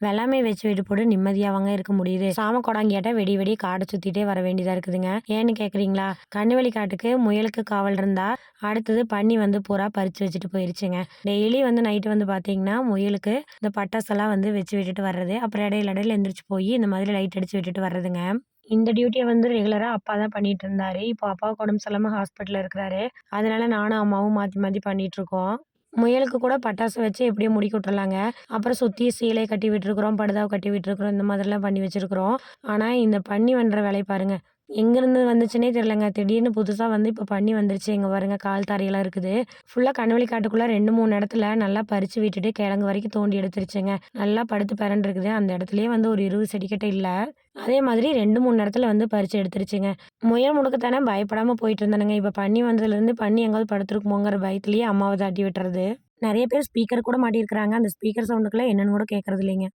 வெள்ளாமை வச்சு விட்டு போட்டு நிம்மதியாவாங்க இருக்க முடியுது. சாம கொடாங்கியாட்ட வெடி வெடி காடை சுத்திட்டே வர வேண்டியதா இருக்குதுங்க. ஏன்னு கேக்குறீங்களா? கண்ணுவலி காட்டுக்கு முயலுக்கு காவல் இருந்தா, அடுத்தது பன்னி வந்து பூரா பறிச்சு வச்சுட்டு போயிருச்சுங்க. டெய்லி வந்து நைட்டு வந்து பாத்தீங்கன்னா, முயலுக்கு இந்த பட்டாசெல்லாம் வந்து வச்சு விட்டுட்டு வர்றது. அப்புறம் இடையில இடையில எந்திரிச்சு போய் இந்த மாதிரி லைட் அடிச்சு விட்டுட்டு வர்றதுங்க. இந்த டியூட்டிய வந்து ரெகுலரா அப்பா தான் பண்ணிட்டு இருந்தாரு. இப்போ அப்பாவுக்கு உடம்பு சரியில்லாம ஹாஸ்பிட்டல்ல இருக்கிறாரு. அதனால நானும் அம்மாவும் மாத்தி மாத்தி பண்ணிட்டு இருக்கோம். முயலுக்கு கூட பட்டாசு வச்சு எப்படியும் முடிக்கி விட்டுறலாங்க. அப்புறம் சுத்தி சீலை கட்டி விட்டுருக்குறோம், படுதாவ கட்டி விட்டுருக்குறோம். இந்த மாதிரிலாம் பண்ணி வச்சிருக்கிறோம். ஆனா, இந்த பன்னி பண்ற வேலைய பாருங்க. எங்கேருந்து வந்துச்சுன்னே தெரியலங்க. திடீர்னு புதுசா வந்து இப்ப பன்னி வந்துருச்சு. இங்க பாருங்க கால் தரையெல்லாம் இருக்குது. ஃபுல்லா கண்ணுவலி காட்டுக்குள்ள 2, 3 இடத்துல நல்லா பறிச்சு விட்டுட்டு கிழங்கு வரைக்கும் தோண்டி எடுத்துருச்சுங்க. நல்லா படுத்து பெரண்டுருக்குது. அந்த இடத்துலயே வந்து ஒரு 20 செடி கிட்ட இல்ல. அதே மாதிரி 2, 3 இடத்துல வந்து பறிச்சு எடுத்துருச்சுங்க. முயல் முடுக்குத்தானே பயப்படாம போயிட்டு இருந்தானுங்க. இப்ப பன்னி வந்ததுலேருந்து பன்னி எங்காவது படுத்துருக்குமோங்கிற பயத்திலேயே அம்மாவ தாட்டி விட்டுறது. நெறைய பேர் ஸ்பீக்கர் கூட மாட்டியிருக்கிறாங்க. அந்த ஸ்பீக்கர் சவுண்டுக்குலாம் என்னன்னு கூட கேட்கறது இல்லைங்க.